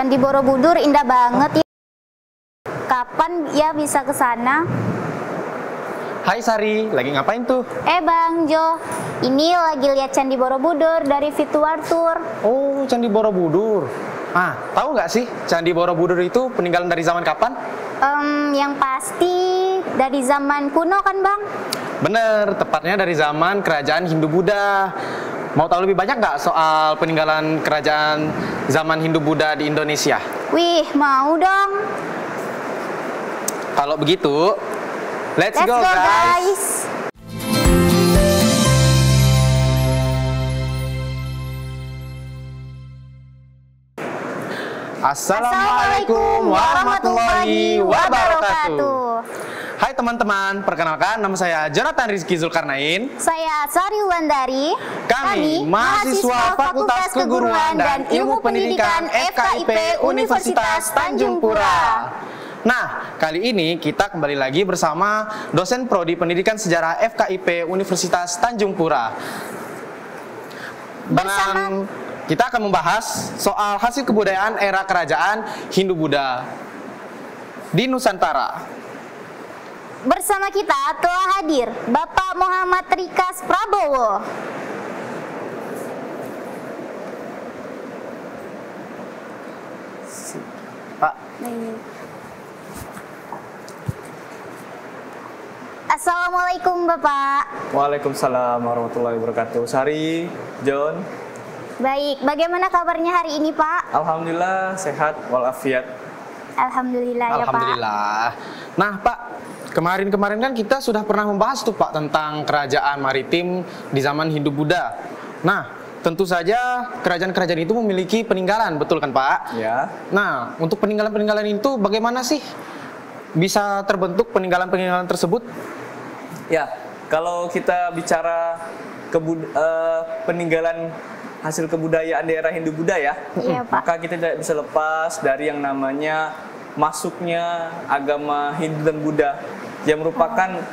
Candi Borobudur indah banget ya. Kapan ya bisa ke sana? Hai Sari, lagi ngapain tuh? Bang Jo, ini lagi lihat Candi Borobudur dari virtual tour. Oh, Candi Borobudur. Tahu nggak sih Candi Borobudur itu peninggalan dari zaman kapan? Yang pasti dari zaman kuno kan Bang? Bener, tepatnya dari zaman kerajaan Hindu-Buddha. Mau tahu lebih banyak nggak soal peninggalan kerajaan zaman Hindu-Buddha di Indonesia? Wih, mau dong. Kalau begitu, let's go guys! Assalamualaikum warahmatullahi wabarakatuh. Hai teman-teman, perkenalkan nama saya Jonathan Rizky Zulkarnain. Saya Sari Wulandari. Kami mahasiswa Fakultas Keguruan dan Ilmu Pendidikan FKIP Universitas Tanjung Pura. Nah, kali ini kita kembali lagi bersama dosen Prodi Pendidikan Sejarah FKIP Universitas Tanjung Pura. Dan kita akan membahas soal hasil kebudayaan era kerajaan Hindu-Buddha di Nusantara. Bersama kita telah hadir Bapak Muhammad Rikas Prabowo. Pak. Assalamualaikum Bapak. Waalaikumsalam warahmatullahi wabarakatuh. Sari, John. Baik, bagaimana kabarnya hari ini Pak? Alhamdulillah sehat walafiat. Alhamdulillah ya Pak. Alhamdulillah. Nah Pak, kemarin-kemarin kan kita sudah pernah membahas tuh Pak tentang kerajaan maritim di zaman Hindu-Buddha. Nah, tentu saja kerajaan-kerajaan itu memiliki peninggalan, betul kan Pak? Ya. Nah, untuk peninggalan-peninggalan itu bagaimana sih bisa terbentuk peninggalan-peninggalan tersebut? Ya, kalau kita bicara peninggalan hasil kebudayaan daerah Hindu-Buddha ya, maka kita tidak bisa lepas dari yang namanya masuknya agama Hindu dan Buddha yang merupakan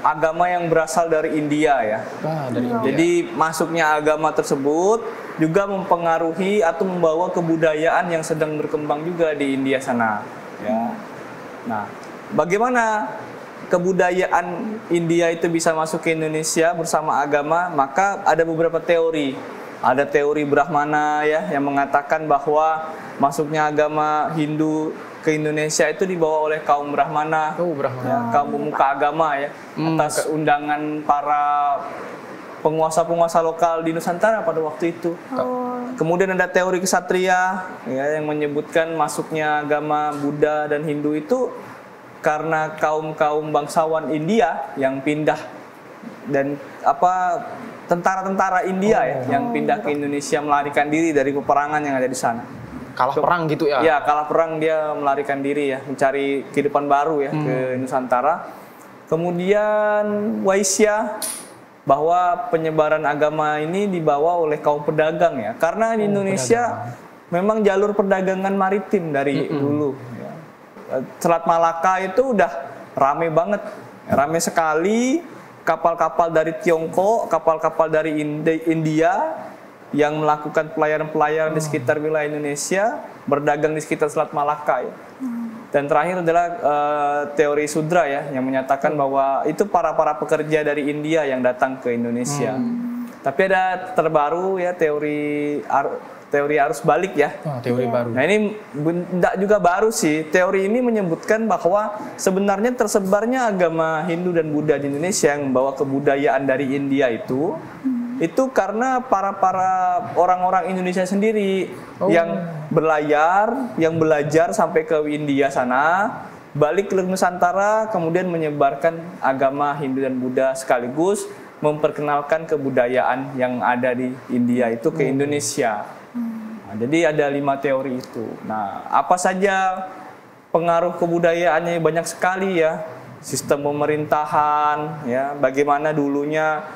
agama yang berasal dari India ya. Dari India. Jadi masuknya agama tersebut juga mempengaruhi atau membawa kebudayaan yang sedang berkembang juga di India sana ya. Nah, bagaimana kebudayaan India itu bisa masuk ke Indonesia bersama agama? Maka ada beberapa teori. Ada teori Brahmana ya yang mengatakan bahwa masuknya agama Hindu ke Indonesia itu dibawa oleh kaum Brahmana, ya, kaum pemuka agama ya, atas undangan para penguasa-penguasa lokal di Nusantara pada waktu itu. Kemudian ada teori kesatria ya, yang menyebutkan masuknya agama Buddha dan Hindu itu karena kaum-kaum bangsawan India yang pindah dan tentara-tentara India yang pindah ke Indonesia melarikan diri dari peperangan yang ada di sana. Kalah perang gitu ya? Ya, kalah perang dia melarikan diri ya, mencari kehidupan baru ya ke Nusantara. Kemudian Waisya, bahwa penyebaran agama ini dibawa oleh kaum pedagang ya, karena di Indonesia memang jalur perdagangan maritim dari dulu ya. Selat Malaka itu udah rame banget, rame sekali, kapal-kapal dari Tiongkok, kapal-kapal dari India yang melakukan pelayaran-pelayaran di sekitar wilayah Indonesia, berdagang di sekitar Selat Malaka ya. Dan terakhir adalah teori Sudra ya, yang menyatakan bahwa itu para pekerja dari India yang datang ke Indonesia. Tapi ada terbaru ya, teori arus balik ya. Teori baru. Nah ini tidak juga baru sih. Teori ini menyebutkan bahwa sebenarnya tersebarnya agama Hindu dan Buddha di Indonesia yang membawa kebudayaan dari India itu karena para orang-orang Indonesia sendiri yang berlayar, yang belajar sampai ke India sana, balik ke Nusantara, kemudian menyebarkan agama Hindu dan Buddha sekaligus memperkenalkan kebudayaan yang ada di India itu ke Indonesia. Nah, jadi ada 5 teori itu. Nah, apa saja pengaruh kebudayaannya? Banyak sekali ya. Sistem pemerintahan, ya, bagaimana dulunya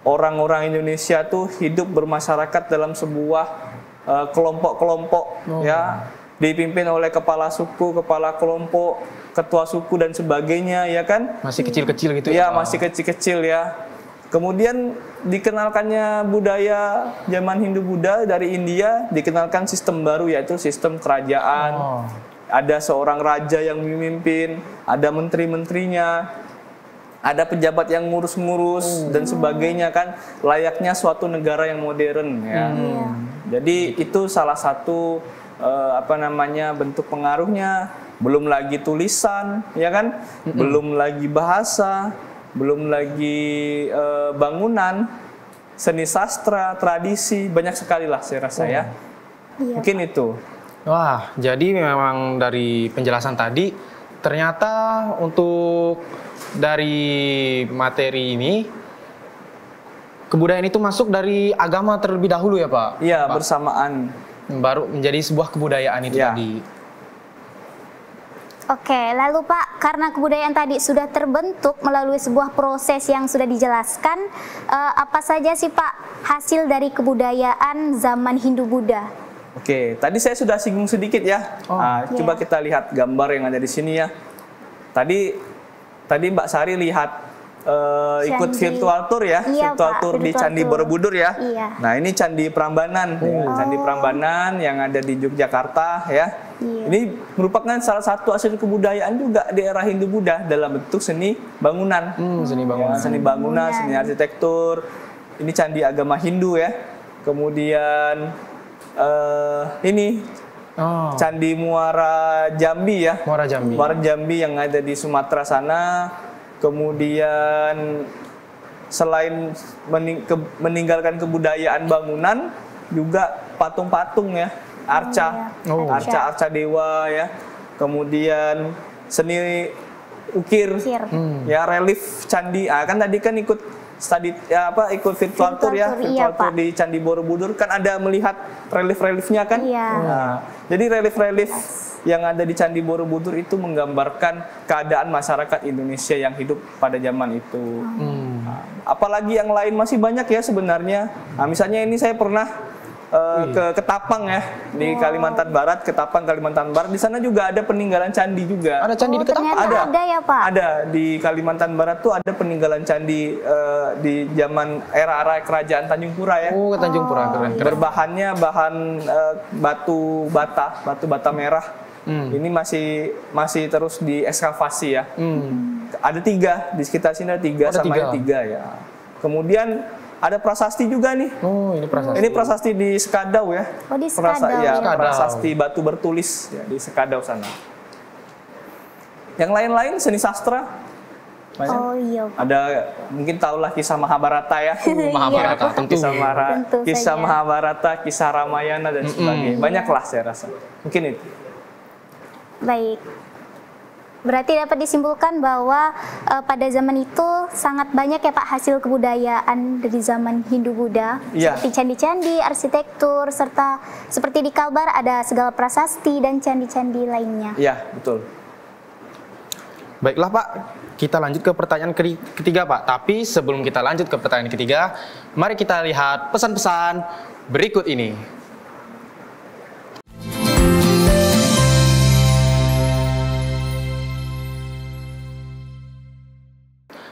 orang-orang Indonesia tuh hidup bermasyarakat dalam sebuah kelompok-kelompok, ya, dipimpin oleh kepala suku, kepala kelompok, ketua suku dan sebagainya, ya kan? Masih kecil-kecil gitu ya? Ya, masih kecil-kecil ya. Kemudian dikenalkannya budaya zaman Hindu-Buddha dari India, dikenalkan sistem baru yaitu sistem kerajaan. Ada seorang raja yang memimpin, ada menteri-menterinya, ada pejabat yang ngurus-ngurus dan sebagainya kan, layaknya suatu negara yang modern ya. Jadi itu salah satu bentuk pengaruhnya. Belum lagi tulisan, ya kan? Belum lagi bahasa, belum lagi bangunan, seni sastra, tradisi, banyak sekali lah saya rasa ya. Mungkin itu. Wah, jadi memang dari penjelasan tadi ternyata untuk dari materi ini kebudayaan itu masuk dari agama terlebih dahulu ya Pak? Iya, Pak? Bersamaan. Baru menjadi sebuah kebudayaan itu tadi. Oke, lalu Pak, karena kebudayaan tadi sudah terbentuk melalui sebuah proses yang sudah dijelaskan, apa saja sih Pak hasil dari kebudayaan zaman Hindu-Buddha? Oke, tadi saya sudah singgung sedikit ya. Coba kita lihat gambar yang ada di sini ya. Tadi Mbak Sari lihat ikut virtual tour ya, virtual tour di Candi Borobudur ya. Nah, ini Candi Prambanan, Candi Prambanan yang ada di Yogyakarta ya. Ini merupakan salah satu hasil kebudayaan juga di era Hindu-Buddha dalam bentuk seni bangunan. Seni bangunan, seni arsitektur. Ini candi agama Hindu ya. Kemudian ini Candi Muara Jambi ya. Muara Jambi yang ada di Sumatera sana. Kemudian selain meninggalkan kebudayaan bangunan, juga patung-patung ya, arca dewa ya. Kemudian seni ukir ya, relief candi. Kan tadi kan ikut ikut virtual tour ya, virtual tour di Candi Borobudur kan ada melihat relief-reliefnya kan. Nah, jadi relief-relief yang ada di Candi Borobudur itu menggambarkan keadaan masyarakat Indonesia yang hidup pada zaman itu. Nah, apalagi yang lain masih banyak ya sebenarnya. Nah, misalnya ini saya pernah ke Ketapang ya, di Kalimantan Barat, Ketapang Kalimantan Barat. Di sana juga ada peninggalan candi juga. Ada candi di Ketapang? Ada ya Pak? Ada, di Kalimantan Barat tuh ada peninggalan candi di zaman era kerajaan Tanjung Pura ya. Tanjung Pura, keren. Berbahannya bahan batu bata merah. Ini masih terus diekskavasi ya. Ada 3 di sekitar sini, ada 3 sama 3 ya. Kemudian ada prasasti juga nih. Ini prasasti. Ini prasasti di Sekadau ya. Di Sekadau. Prasasti batu bertulis ya, di Sekadau sana. Yang lain-lain seni sastra. Ada mungkin tahulah kisah Mahabharata ya. Mahabharata tentu. Kisah Mahabharata, kisah Ramayana dan sebagainya. Banyaklah saya rasa. Mungkin itu. Baik. Berarti dapat disimpulkan bahwa pada zaman itu sangat banyak ya Pak hasil kebudayaan dari zaman Hindu-Buddha, seperti candi-candi, arsitektur, serta seperti di Kalbar ada segala prasasti dan candi-candi lainnya. Iya, betul. Baiklah Pak, kita lanjut ke pertanyaan ketiga Pak. Tapi sebelum kita lanjut ke pertanyaan ketiga, mari kita lihat pesan-pesan berikut ini.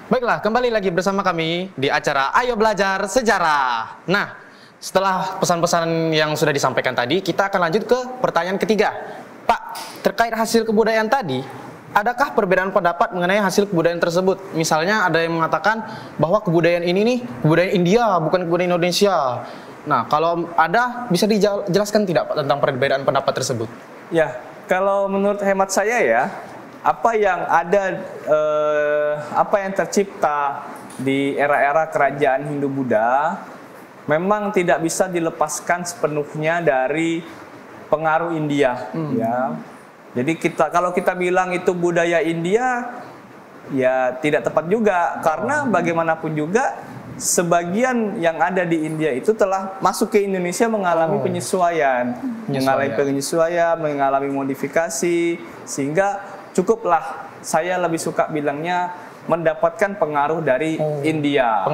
Baiklah, kembali lagi bersama kami di acara Ayo Belajar Sejarah. Nah, setelah pesan-pesan yang sudah disampaikan tadi, kita akan lanjut ke pertanyaan ketiga. Pak, terkait hasil kebudayaan tadi, adakah perbedaan pendapat mengenai hasil kebudayaan tersebut? Misalnya ada yang mengatakan bahwa kebudayaan ini nih, kebudayaan India, bukan kebudayaan Indonesia. Nah, kalau ada, bisa dijelaskan tidak Pak tentang perbedaan pendapat tersebut? Ya, kalau menurut hemat saya ya, apa yang tercipta di era-era kerajaan Hindu-Buddha memang tidak bisa dilepaskan sepenuhnya dari pengaruh India ya. Jadi kalau kita bilang itu budaya India ya tidak tepat juga, karena bagaimanapun juga sebagian yang ada di India itu telah masuk ke Indonesia mengalami penyesuaian, mengalami modifikasi, sehingga cukuplah saya lebih suka bilangnya mendapatkan pengaruh dari India.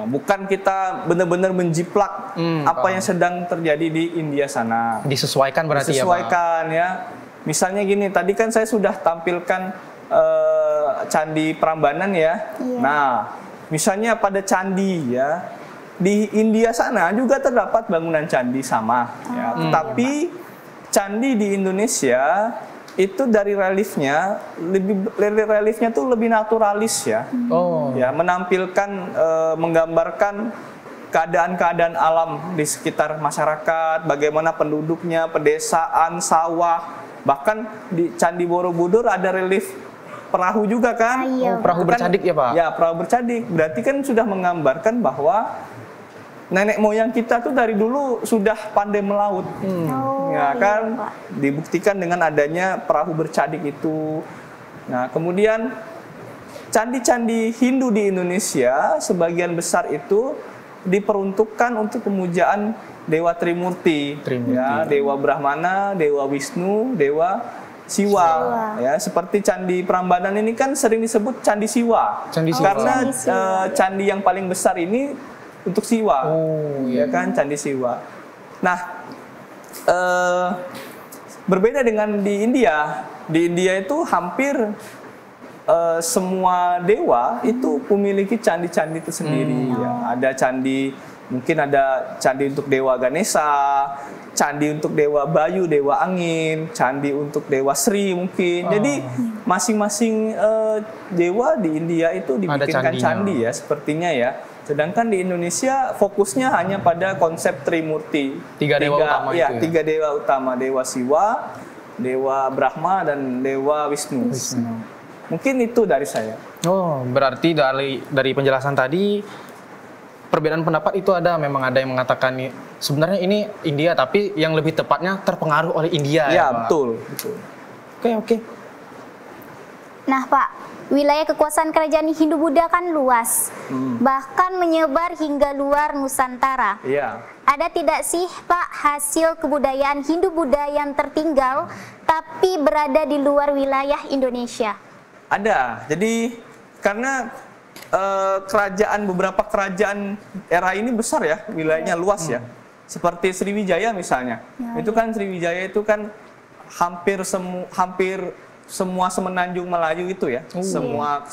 Bukan kita benar-benar menjiplak apa yang sedang terjadi di India sana. Disesuaikan berarti disesuaikan ya. Misalnya gini, tadi kan saya sudah tampilkan Candi Prambanan ya. Nah, Misalnya pada candi ya, di India sana juga terdapat bangunan candi sama ya. Tetapi candi di Indonesia itu dari reliefnya tuh lebih naturalis ya. Ya, menampilkan menggambarkan keadaan-keadaan alam di sekitar masyarakat, bagaimana penduduknya, pedesaan, sawah. Bahkan di Candi Borobudur ada relief perahu juga kan? Perahu bercadik ya Pak? Ya, perahu bercadik. Berarti kan sudah menggambarkan bahwa nenek moyang kita tuh dari dulu sudah pandai melaut. Ya kan? Dibuktikan dengan adanya perahu bercadik itu. Nah, kemudian candi-candi Hindu di Indonesia sebagian besar itu diperuntukkan untuk pemujaan Dewa Trimurti. Ya, Dewa Brahmana, Dewa Wisnu, Dewa Siwa. Ya, seperti Candi Prambanan ini kan sering disebut Candi Siwa. Karena candi yang paling besar ini untuk Siwa. Ya kan, Candi Siwa. Nah, berbeda dengan di India. Di India itu hampir semua dewa itu memiliki candi-candi tersendiri. Ya. Ada candi, mungkin ada candi untuk Dewa Ganesha, candi untuk Dewa Bayu, Dewa Angin, candi untuk Dewa Sri mungkin. Jadi masing-masing dewa di India itu dibikinkan candi ya, sepertinya ya. Sedangkan di Indonesia fokusnya hanya pada konsep Trimurti. Tiga dewa utama itu ya? Tiga dewa utama, Dewa Siwa, Dewa Brahma, dan Dewa Wisnu. Mungkin itu dari saya. Berarti dari penjelasan tadi perbedaan pendapat itu memang ada yang mengatakan sebenarnya ini India, tapi yang lebih tepatnya terpengaruh oleh India. Ya, betul. Oke. Nah Pak, wilayah kekuasaan kerajaan Hindu-Buddha kan luas, bahkan menyebar hingga luar Nusantara. Iya. Ada tidak sih Pak hasil kebudayaan Hindu-Buddha yang tertinggal tapi berada di luar wilayah Indonesia? Ada. Jadi karena beberapa kerajaan era ini besar ya, wilayahnya luas ya. Seperti Sriwijaya misalnya. Itu kan Sriwijaya itu kan hampir semua semenanjung Melayu itu ya. Semua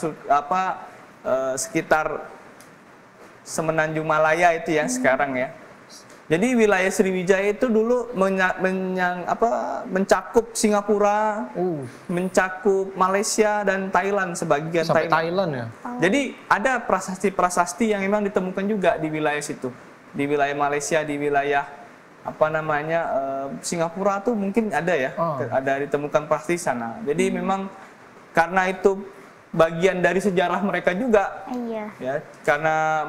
sekitar semenanjung Malaya itu ya sekarang ya. Jadi wilayah Sriwijaya itu dulu mencakup Singapura, mencakup Malaysia dan Thailand sebagian. Sampai Thailand ya. Jadi ada prasasti-prasasti yang memang ditemukan juga di wilayah situ. Di wilayah Malaysia, di wilayah Singapura tuh mungkin ada ya. Ada ditemukan prasasti sana. Jadi memang karena itu bagian dari sejarah mereka juga. Ya, karena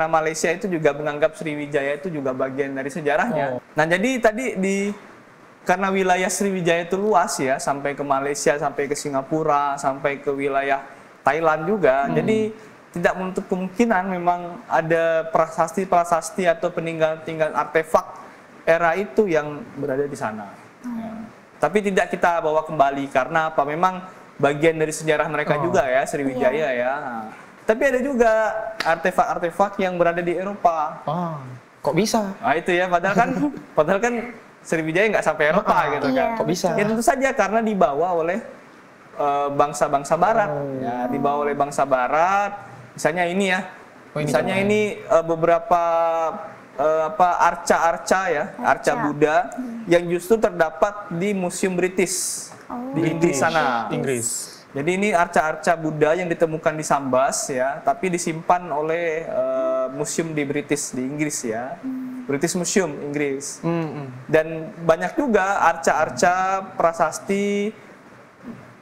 Malaysia itu juga menganggap Sriwijaya itu juga bagian dari sejarahnya. Nah, jadi tadi karena wilayah Sriwijaya itu luas ya, sampai ke Malaysia, sampai ke Singapura, sampai ke wilayah Thailand juga. Jadi tidak menutup kemungkinan memang ada prasasti-prasasti atau peninggalan-peninggalan artefak era itu yang berada di sana. Ya. Tapi tidak kita bawa kembali karena apa? Memang bagian dari sejarah mereka juga ya, Sriwijaya ya. Tapi ada juga artefak-artefak yang berada di Eropa. Kok bisa? Nah itu ya, padahal kan Sriwijaya nggak sampai Eropa gitu kan. Kok bisa? Ya tentu saja karena dibawa oleh bangsa-bangsa Barat. Ya, dibawa oleh bangsa Barat. Misalnya ini ya. Misalnya ini beberapa arca-arca ya, arca Buddha yang justru terdapat di Museum British. Di Inggris sana. Jadi ini arca-arca Buddha yang ditemukan di Sambas ya, tapi disimpan oleh museum di Inggris ya. British Museum Inggris. Dan banyak juga arca-arca, prasasti,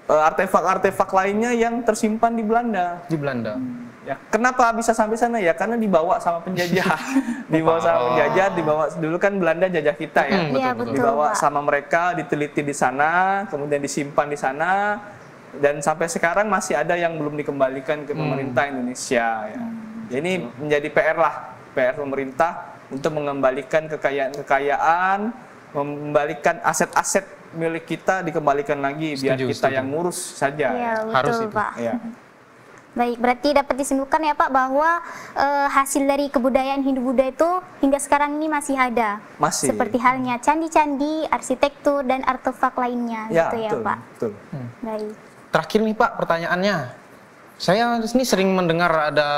artefak-artefak lainnya yang tersimpan di Belanda. Ya, kenapa bisa sampai sana ya? Karena dibawa sama penjajah. Dibawa dulu kan Belanda jajah kita ya. Betul, dibawa sama mereka, diteliti di sana, kemudian disimpan di sana, dan sampai sekarang masih ada yang belum dikembalikan ke pemerintah Indonesia ya. Jadi menjadi PR pemerintah untuk mengembalikan kekayaan, mengembalikan aset-aset milik kita, dikembalikan lagi biar kita yang ngurus saja. Ya, betul, harus itu. Pak. Ya. Baik, berarti dapat disimpulkan ya Pak bahwa hasil dari kebudayaan Hindu-Buddha itu hingga sekarang ini masih ada. Masih. Seperti halnya candi-candi, arsitektur, dan artefak lainnya Ya, gitu ya betul, Pak. Betul. Baik. Terakhir nih Pak pertanyaannya. saya ini sering mendengar ada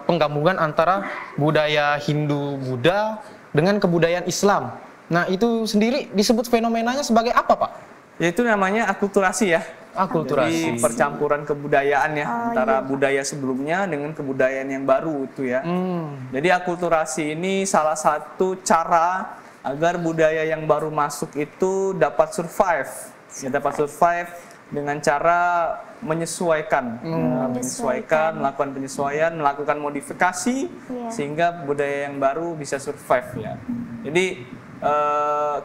penggabungan antara budaya Hindu-Buddha dengan kebudayaan Islam. Nah, itu sendiri disebut fenomenanya sebagai apa, Pak? Yaitu namanya akulturasi ya. Akulturasi. Jadi percampuran kebudayaan ya, antara budaya sebelumnya dengan kebudayaan yang baru itu ya. Jadi akulturasi ini salah satu cara agar budaya yang baru masuk itu dapat survive. Ya, dapat survive dengan cara menyesuaikan, melakukan penyesuaian, melakukan modifikasi sehingga budaya yang baru bisa survive ya. Jadi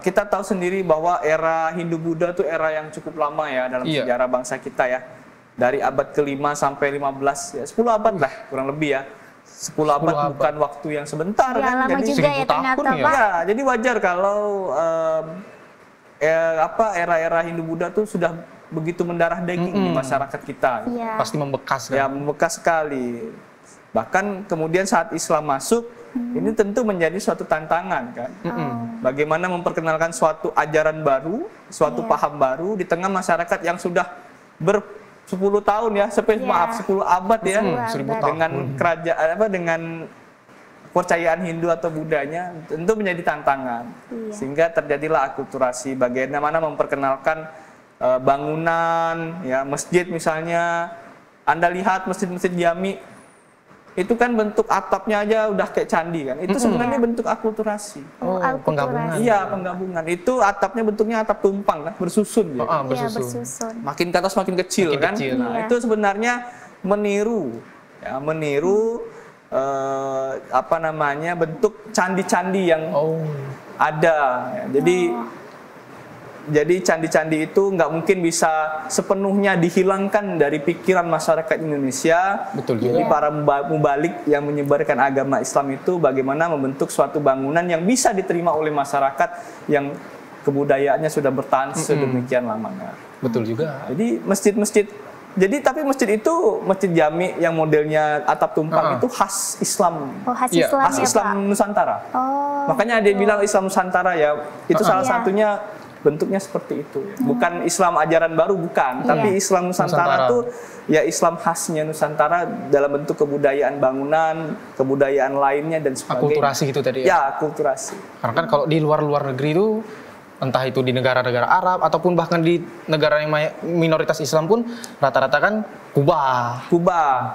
kita tahu sendiri bahwa era Hindu-Buddha itu era yang cukup lama ya dalam sejarah bangsa kita ya. Dari abad ke-5 sampai 15 ya, 10 abad lah kurang lebih ya. 10 abad bukan waktu yang sebentar ya, kan. Lama Jadi juga ya ternyata, tahun Pak. ya, jadi wajar kalau era-era Hindu-Buddha tuh sudah begitu mendarah daging di masyarakat kita. Pasti membekas kan? Ya, membekas sekali. Bahkan kemudian saat Islam masuk, ini tentu menjadi suatu tantangan kan. Bagaimana memperkenalkan suatu ajaran baru, suatu paham baru di tengah masyarakat yang sudah 10 tahun ya, 10 abad ya, 1000 tahun. dengan kerajaan dengan kepercayaan Hindu atau Buddhanya, tentu menjadi tantangan. Sehingga terjadilah akulturasi, bagaimana memperkenalkan bangunan ya, masjid misalnya. Anda lihat masjid-masjid Jami itu kan bentuk atapnya aja udah kayak candi kan. Itu sebenarnya bentuk akulturasi. Penggabungan. Iya, penggabungan. Itu atapnya bentuknya atap tumpang kan, bersusun ya. Bersusun. Makin ke atas makin kecil kan. Nah, itu sebenarnya meniru ya, bentuk candi-candi yang ada ya. Jadi candi-candi itu nggak mungkin bisa sepenuhnya dihilangkan dari pikiran masyarakat Indonesia. Betul juga. Jadi para mubalik yang menyebarkan agama Islam itu bagaimana membentuk suatu bangunan yang bisa diterima oleh masyarakat yang kebudayaannya sudah bertahan sedemikian lamanya. Betul juga. Jadi tapi masjid itu, masjid Jami yang modelnya atap tumpang itu khas Islam. Khas Islam, khas Islam Nusantara. Makanya dia bilang Islam Nusantara ya. Itu salah satunya bentuknya seperti itu. Bukan Islam ajaran baru, bukan. Tapi Islam Nusantara itu ya Islam khasnya Nusantara dalam bentuk kebudayaan bangunan, kebudayaan lainnya dan sebagainya. Akulturasi itu tadi ya? Ya, akulturasi. Karena kan kalau di luar negeri itu, entah itu di negara-negara Arab ataupun bahkan di negara yang minoritas Islam pun rata-rata kan Kubah.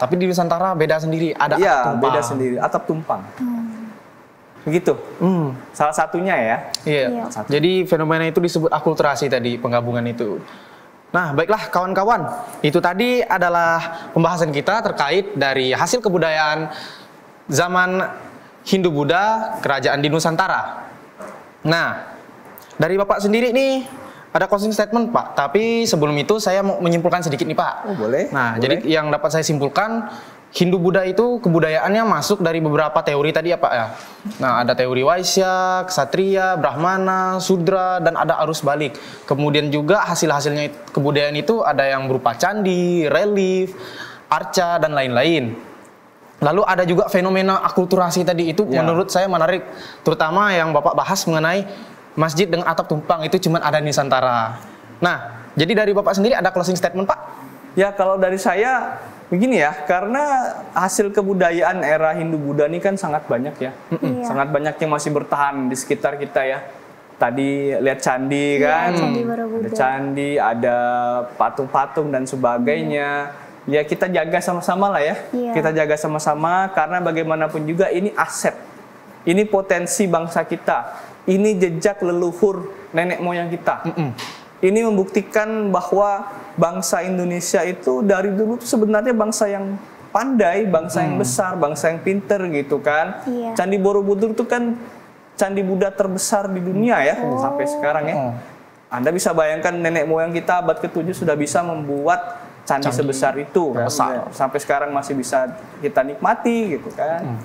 Tapi di Nusantara beda sendiri, ada atap tumpang. Beda sendiri, atap tumpang. Begitu. Salah satunya ya. Iya. Jadi fenomena itu disebut akulturasi tadi, penggabungan itu. Nah, baiklah kawan-kawan. Itu tadi adalah pembahasan kita terkait dari hasil kebudayaan zaman Hindu-Buddha kerajaan di Nusantara. Nah, dari Bapak sendiri nih ada closing statement, Pak. Tapi sebelum itu saya mau menyimpulkan sedikit nih, Pak. Boleh. Nah, jadi yang dapat saya simpulkan, Hindu-Buddha itu kebudayaannya masuk dari beberapa teori tadi ya, Pak ya. Nah, ada teori Waisya, Ksatria, Brahmana, Sudra, dan ada arus balik. Kemudian juga hasil-hasilnya kebudayaan itu ada yang berupa candi, relief, arca, dan lain-lain. Lalu ada juga fenomena akulturasi tadi itu menurut saya menarik. Terutama yang Bapak bahas mengenai masjid dengan atap tumpang itu cuma ada di Nusantara. Nah, jadi dari Bapak sendiri ada closing statement, Pak? Ya, kalau dari saya begini ya, karena hasil kebudayaan era Hindu-Buddha ini kan sangat banyak ya. Sangat banyak yang masih bertahan di sekitar kita ya. Tadi lihat candi kan, ada candi, ada patung-patung dan sebagainya. Ya, kita jaga sama-sama lah ya. Kita jaga sama-sama karena bagaimanapun juga ini aset. Ini potensi bangsa kita. Ini jejak leluhur nenek moyang kita. Ini membuktikan bahwa bangsa Indonesia itu dari dulu sebenarnya bangsa yang pandai, bangsa yang besar, bangsa yang pinter gitu kan. Candi Borobudur itu kan candi Buddha terbesar di dunia ya sampai sekarang ya. Anda bisa bayangkan nenek moyang kita abad ke-7 sudah bisa membuat candi sebesar itu. Sampai sekarang masih bisa kita nikmati gitu kan.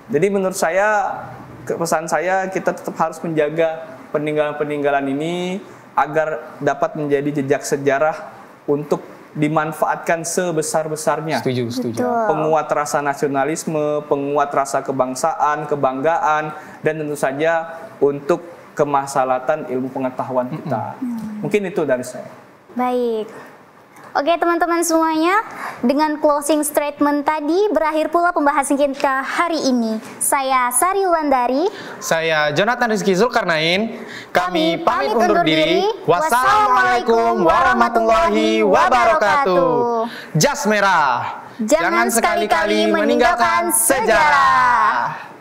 Jadi menurut saya, pesan saya kita tetap harus menjaga peninggalan-peninggalan ini agar dapat menjadi jejak sejarah untuk dimanfaatkan sebesar-besarnya. Setuju. Penguat rasa nasionalisme, penguat rasa kebangsaan, kebanggaan, dan tentu saja untuk kemaslahatan ilmu pengetahuan kita. Mungkin itu dari saya. Baik. Oke teman-teman semuanya, dengan closing statement tadi berakhir pula pembahasan kita hari ini. Saya Sari Wulandari. Saya Jonathan Rizky Zulkarnain. Kami pamit undur diri. Wassalamualaikum warahmatullahi wabarakatuh. Jas merah. Jangan sekali-kali meninggalkan sejarah.